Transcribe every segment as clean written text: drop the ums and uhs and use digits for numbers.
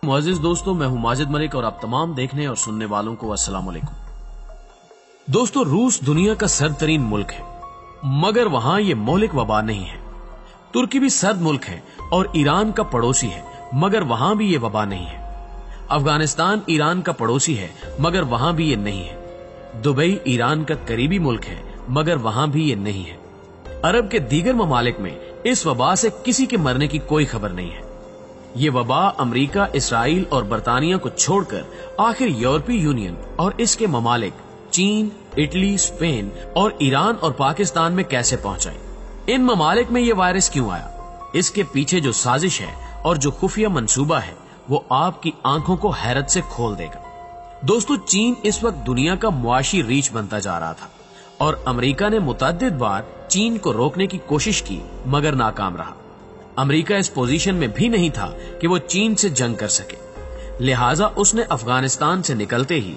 मुअज़्ज़िज़ दोस्तों, मैं हूं माजिद मलिक और आप तमाम देखने और सुनने वालों को अस्सलाम वालेकुम। दोस्तों, रूस दुनिया का सर्द तरीन मुल्क है, मगर वहां ये मोहलिक वबा नहीं है। तुर्की भी सर्द मुल्क है और ईरान का पड़ोसी है, मगर वहां भी ये वबा नहीं है। अफगानिस्तान ईरान का पड़ोसी है, मगर वहां भी ये नहीं है। दुबई ईरान का करीबी मुल्क है, मगर वहां भी ये नहीं है। अरब के दीगर ममालिक में इस वबा से किसी के मरने की कोई खबर नहीं है। ये वबा अमेरिका, इसराइल और बरतानिया को छोड़कर आखिर यूरोपीय यूनियन और इसके ममालिक चीन, इटली, स्पेन और ईरान और पाकिस्तान में कैसे पहुंचाई। इन ममालिक में ये वायरस क्यों आया, इसके पीछे जो साजिश है और जो खुफिया मंसूबा है वो आपकी आंखों को हैरत से खोल देगा। दोस्तों, चीन इस वक्त दुनिया का मुआशी रीछ बनता जा रहा था और अमेरिका ने मुतअद्दिद बार चीन को रोकने की कोशिश की, मगर नाकाम रहा। अमेरिका इस पोजीशन में भी नहीं था कि वो चीन से जंग कर सके, लिहाजा उसने अफगानिस्तान से निकलते ही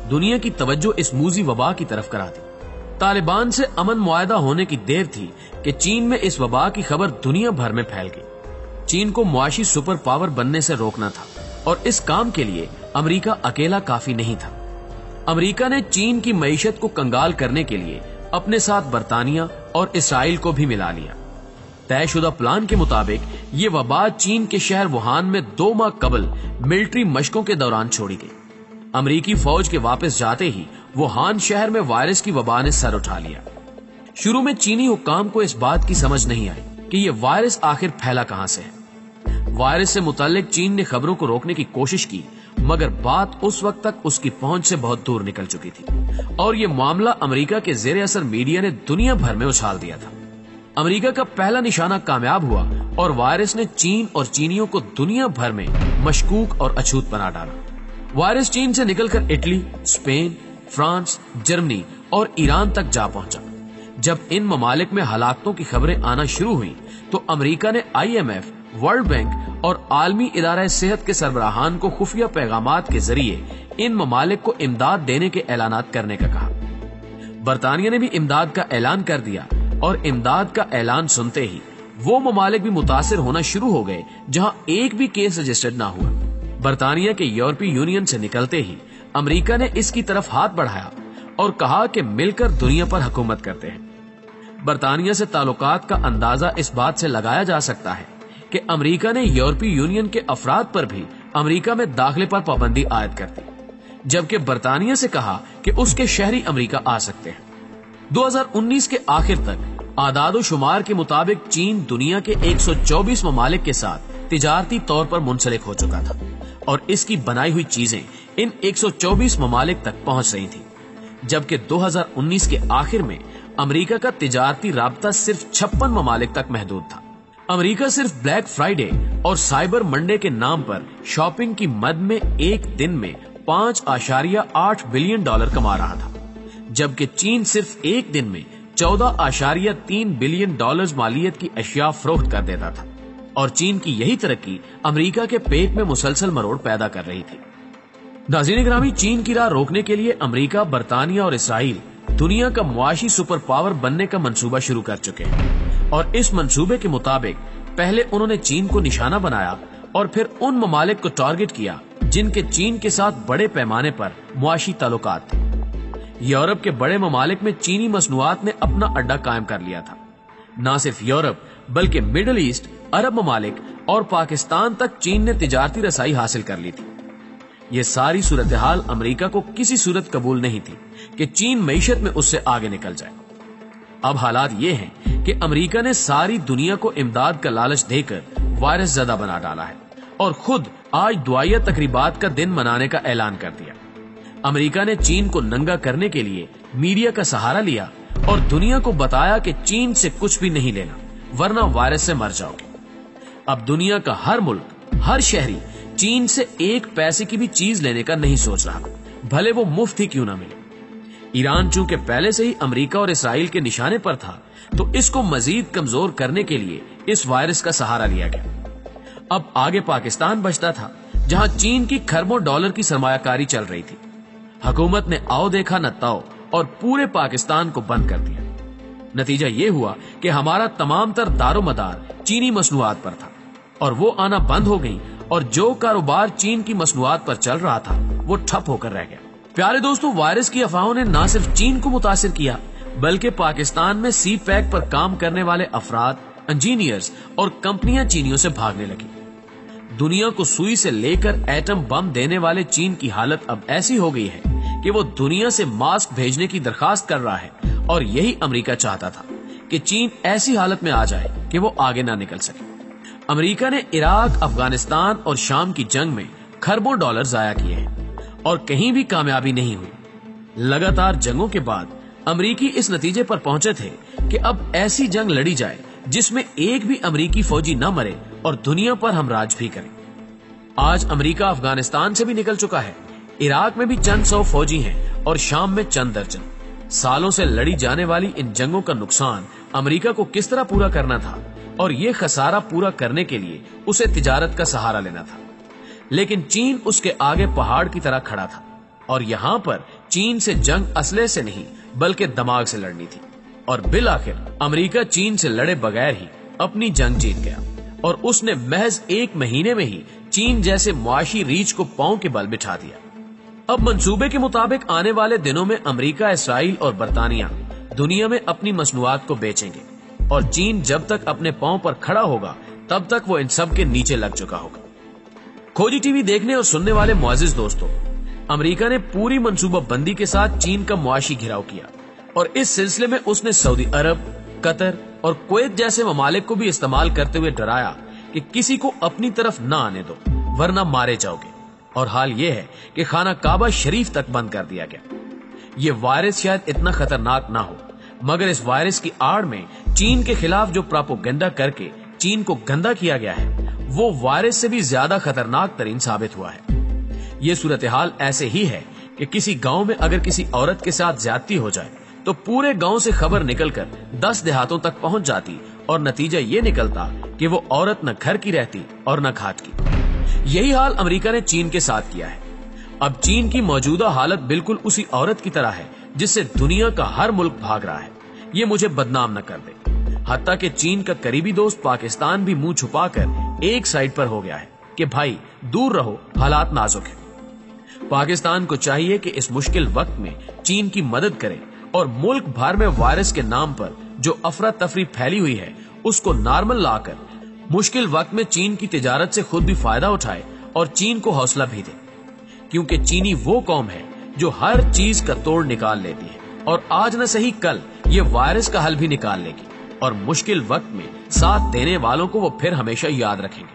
दुनिया की तवज्जो इस मूजी वबा की तरफ करा दी। तालिबान से अमन मुआहदा होने की देर थी कि चीन में इस वबा की खबर दुनिया भर में फैल गई। चीन को मुआशी सुपर पावर बनने से रोकना था और इस काम के लिए अमेरिका अकेला काफी नहीं था। अमेरिका ने चीन की मईशत को कंगाल करने के लिए अपने साथ बरतानिया और इसराइल को भी मिला लिया। तयशुदा प्लान के मुताबिक ये वबा चीन के शहर वुहान में 2 माह कबल मिलिट्री मशकों के दौरान छोड़ी गई। अमेरिकी फौज के वापस जाते ही वुहान शहर में वायरस की वबा ने सर उठा लिया। शुरू में चीनी हुक्काम को इस बात की समझ नहीं आई कि ये वायरस आखिर फैला कहां से है। वायरस से मुताल्लिक चीन ने खबरों को रोकने की कोशिश की, मगर बात उस वक्त तक उसकी पहुंच से बहुत दूर निकल चुकी थी और ये मामला अमेरिका के जेर असर मीडिया ने दुनिया भर में उछाल दिया था। अमेरिका का पहला निशाना कामयाब हुआ और वायरस ने चीन और चीनियों को दुनिया भर में मशकूक और अछूत बना डाला। वायरस चीन से निकलकर इटली, स्पेन, फ्रांस, जर्मनी और ईरान तक जा पहुंचा। जब इन ममालिक में हलाकतों की खबरें आना शुरू हुई तो अमेरिका ने IMF, वर्ल्ड बैंक और आलमी इदारा सेहत के सरबराहान को खुफिया पैगामात के जरिए इन ममालिक को इमदाद देने के ऐलानात करने का कहा। बरतानिया ने भी इमदाद का ऐलान कर दिया और इमदाद का ऐलान सुनते ही वो ममालिक भी मुतासिर होना शुरू हो गए जहां एक भी केस रजिस्टर्ड ना हुआ। बरतानिया के यूरोपीय यूनियन से निकलते ही अमेरिका ने इसकी तरफ हाथ बढ़ाया और कहा कि मिलकर दुनिया पर हुकूमत करते हैं। बरतानिया से ताल्लुकात का अंदाजा इस बात से लगाया जा सकता है कि अमेरिका ने यूरोपीय यूनियन के अफराद पर भी अमेरिका में दाखिले पर पाबंदी आयद कर दी, जबकि बरतानिया से कहा कि उसके शहरी अमेरिका आ सकते हैं। 2019 के आखिर तक आदादो शुमार के मुताबिक चीन दुनिया के 124 ममालिक के साथ तिजारती तौर पर मुंसलिक हो चुका था और इसकी बनाई हुई चीजें इन 124 ममालिक तक पहुंच रही थी, जबकि 2019 के आखिर में अमेरिका का तिजारती राब्ता सिर्फ 56 ममालिक तक महदूद था। अमेरिका सिर्फ ब्लैक फ्राइडे और साइबर मंडे के नाम पर शॉपिंग की मद में एक दिन में $5.8 बिलियन कमा रहा था, जबकि चीन सिर्फ एक दिन में $14.3 बिलियन मालियत की अशिया फरोख्त कर देता था और चीन की यही तरक्की अमेरिका के पेट में मुसलसल मरोड़ पैदा कर रही थी। नाज़रीन ग्रामी, चीन की राह रोकने के लिए अमेरिका, बरतानिया और इसराइल दुनिया का मुआशी सुपर पावर बनने का मंसूबा शुरू कर चुके हैं और इस मंसूबे के मुताबिक पहले उन्होंने चीन को निशाना बनाया और फिर उन ममालिक को टारगेट किया जिनके चीन के साथ बड़े पैमाने पर मुआशी ताल्लुकात थे। यूरोप के बड़े ममालिक में चीनी मसनूआत ने अपना अड्डा कायम कर लिया था। न सिर्फ यूरोप बल्कि मिडिल ईस्ट, अरब ममालिक और पाकिस्तान तक चीन ने तिजारती रसाई हासिल कर ली थी। ये सारी सूरत हाल अमेरिका को किसी सूरत कबूल नहीं थी कि चीन मईशत में उससे आगे निकल जाए। अब हालात ये हैं कि अमेरिका ने सारी दुनिया को इमदाद का लालच देकर वायरस ज़दा बना डाला है और खुद आज दुआया तकरीबात का दिन मनाने का ऐलान कर दिया। अमेरिका ने चीन को नंगा करने के लिए मीडिया का सहारा लिया और दुनिया को बताया कि चीन से कुछ भी नहीं लेना, वरना वायरस से मर जाओगे। अब दुनिया का हर मुल्क, हर शहरी चीन से एक पैसे की भी चीज लेने का नहीं सोच रहा, भले वो मुफ्त ही क्यों ना मिले। ईरान चूंकि पहले से ही अमेरिका और इसराइल के निशाने पर था, तो इसको मजीद कमजोर करने के लिए इस वायरस का सहारा लिया गया। अब आगे पाकिस्तान बचता था, जहां चीन की खरबों डॉलर की सरमायाकारी चल रही थी। हुकूमत ने आओ देखा न ताओ और पूरे पाकिस्तान को बंद कर दिया। नतीजा ये हुआ कि हमारा तमाम तर दारोमदार चीनी मसनूआत पर था और वो आना बंद हो गई اور جو کاروبار چین کی مصنوعات پر چل رہا تھا وہ ٹھپ ہو کر رہ گیا۔ پیارے دوستوں، وائرس کی افواہوں نے نہ صرف چین کو متاثر کیا بلکہ پاکستان میں سی پیک پر کام کرنے والے افراد، انجینئرز اور کمپنیاں چینیوں سے بھاگنے لگی۔ دنیا کو سوئی سے لے کر ایٹم بم دینے والے چین کی حالت اب ایسی ہو گئی ہے کہ وہ دنیا سے ماسک بھیجنے کی درخواست کر رہا ہے، اور یہی امریکہ چاہتا تھا کہ چین ایسی حالت میں آ جائے کہ وہ آگے نہ نکل سکے۔ امریکہ نے عراق، افغانستان اور شام کی جنگ میں کھربوں ڈالر ضائع کیے ہیں اور کہیں بھی کامیابی نہیں ہوئی۔ لگاتار جنگوں کے بعد امریکی اس نتیجے پر پہنچے تھے کہ اب ایسی جنگ لڑی جائے جس میں ایک بھی امریکی فوجی نہ مرے اور دنیا پر ہم راج بھی کریں۔ آج امریکہ افغانستان سے بھی نکل چکا ہے، عراق میں بھی چند سو فوجی ہیں اور شام میں چند درجن۔ سالوں سے لڑی جانے والی ان جنگوں کا نقصان امریکہ کو کس طرح پورا کرنا تھا، اور یہ خسارہ پورا کرنے کے لیے اسے تجارت کا سہارا لینا تھا، لیکن چین اس کے آگے پہاڑ کی طرح کھڑا تھا، اور یہاں پر چین سے جنگ اسلحے سے نہیں بلکہ دماغ سے لڑنی تھی، اور بالآخر امریکہ چین سے لڑے بغیر ہی اپنی جنگ جیت گیا، اور اس نے محض 1 مہینے میں ہی چین جیسے معاشی ریچھ کو پاؤں کے بل بٹھا دیا۔ اب منصوبے کے مطابق آنے والے دنوں میں امریکہ، اسرائیل اور برطانیہ دنیا میں اپنی مصنوعات کو بیچیں گے، اور چین جب تک اپنے پاؤں پر کھڑا ہوگا تب تک وہ ان سب کے نیچے لگ چکا ہوگا۔ کھوجی ٹی وی دیکھنے اور سننے والے معزز دوستو، امریکہ نے پوری منصوبہ بندی کے ساتھ چین کا معاشی گھراؤ کیا، اور اس سلسلے میں اس نے سعودی عرب، قطر اور کویت جیسے ممالک کو بھی استعمال کرتے ہوئے ڈرایا کہ کسی کو اپنی طرف نہ آنے دو ورنہ مارے جاؤ گے، اور حال یہ ہے کہ خانہ کعبہ شریف تک بند کر دیا گیا۔ یہ وائرس شاید اتنا خطرناک نہ ہو، مگر اس وائرس کی آڑ میں چین کے خلاف جو پراپوگنڈا کر کے چین کو گندا کیا گیا ہے وہ وائرس سے بھی زیادہ خطرناک ترین ثابت ہوا ہے۔ یہ صورتحال ایسے ہی ہے کہ کسی گاؤں میں اگر کسی عورت کے ساتھ زیادتی ہو جائے تو پورے گاؤں سے خبر نکل کر 10 دیہاتوں تک پہنچ جاتی، اور نتیجہ یہ نکلتا کہ وہ عورت نہ گھر کی رہتی اور نہ گھاٹ کی۔ یہی حال امریکہ نے چین کے ساتھ کیا ہے۔ اب چین کی موجودہ حالت بالکل اسی عورت کی طرح ہے جس سے دنیا کا ہر ملک بھاگ رہا ہے۔ یہ مجھے بدنام نہ کر دے۔ حتیٰ کہ چین کا قریبی دوست پاکستان بھی منہ چھپا کر ایک سائڈ پر ہو گیا ہے کہ بھائی دور رہو، حالات نازک ہیں۔ پاکستان کو چاہیے کہ اس مشکل وقت میں چین کی مدد کرے اور ملک بھر میں وائرس کے نام پر جو افراتفری پھیلی ہوئی ہے اس کو نارمل لا کر مشکل وقت میں چین کی تجارت سے خود بھی فائدہ اٹھائے اور چین کو حوصلہ بھی دے، کیونکہ چینی وہ قوم ہے جو ہر چیز کا توڑ نکال لیتی ہے، اور آج نہ صحیح کل یہ وائرس کا حل بھی نکال لے گی، اور مشکل وقت میں ساتھ دینے والوں کو وہ پھر ہمیشہ یاد رکھیں گے۔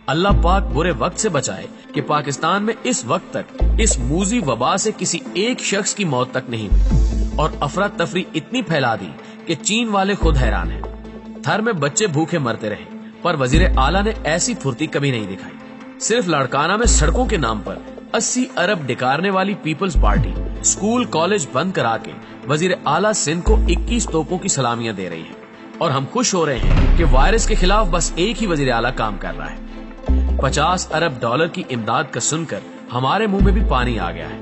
اللہ پاک برے وقت سے بچائے کہ پاکستان میں اس وقت تک اس موذی وبا سے کسی ایک شخص کی موت تک نہیں ہوئی، اور افراتفری اتنی پھیلا دی کہ چین والے خود حیران ہیں۔ تھر میں بچے بھوکے مرتے رہے، پر وزیر اعلیٰ نے ایسی پھرتی کبھی نہیں دکھائی۔ صرف لاڑکانہ میں سڑکوں کے نام پر 80 ارب ڈکارنے والی پیپلز پارٹی اسکول کالج بند کرا کے وزیر اعلیٰ سندھ کو 21 توپوں کی سلامیاں دے رہی ہے، اور ہم خوش ہو رہے ہیں کہ وائرس کے خلاف بس ایک ہی وزیر اعلیٰ کام کر رہا ہے۔ 50 ارب ڈالر کی امداد کا سن کر ہمارے منہ میں بھی پانی آ گیا ہے،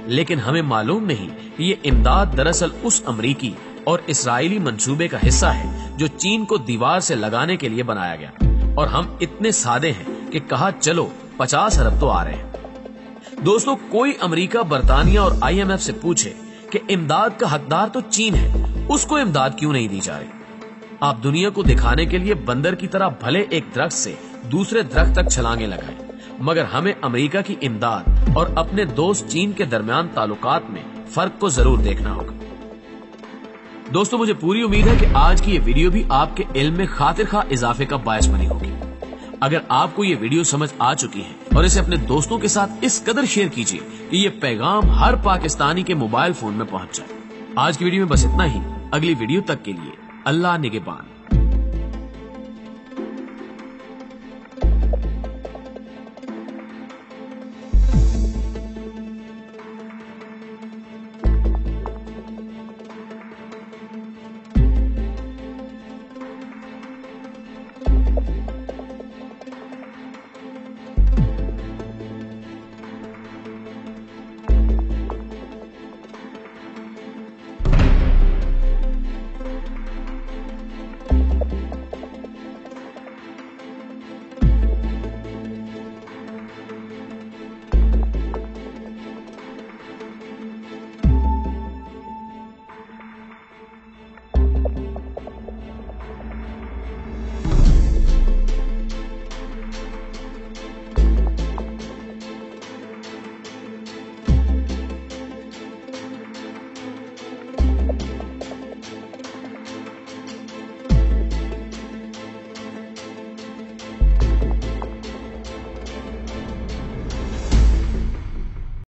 لیکن ہمیں معلوم نہیں کہ یہ امداد دراصل اس امریکی اور اسرائیلی منصوبے کا حصہ ہے جو چین کو دیوار سے لگانے کے لیے بنایا گیا، اور ہم اتنے سادے ہیں کہ کہا چلو 50 ارب تو آ رہے ہیں۔ دوستو، کوئی امریکہ، برطانیہ اور IMF سے پوچھے کہ امداد کا حقدار تو چین ہے، اس کو امداد کیوں نہیں دی جا رہی؟ آپ دنیا کو دکھانے کے لیے بندر کی طرح بھلے ایک درخت سے دوسرے درخت تک چھلانگیں لگائیں، مگر ہمیں امریکہ کی امداد اور اپنے دوست چین کے درمیان تعلقات میں فرق کو ضرور دیکھنا ہوگا۔ دوستو، مجھے پوری امید ہے کہ آج کی یہ ویڈیو بھی آپ کے علم میں خاطر خواہ اضافے کا باعث بنی ہوگی۔ اگر آپ کو یہ ویڈیو سمجھ آ چکی ہے اور اسے اپنے دوستوں کے ساتھ اس قدر شیئر کیجیے کہ یہ پیغام ہر پاکستانی کے موبائل فون میں پہنچ جائے۔ آج کی ویڈیو میں بس اتنا ہی۔ اگلی ویڈیو تک کے لیے اللہ نگہبان۔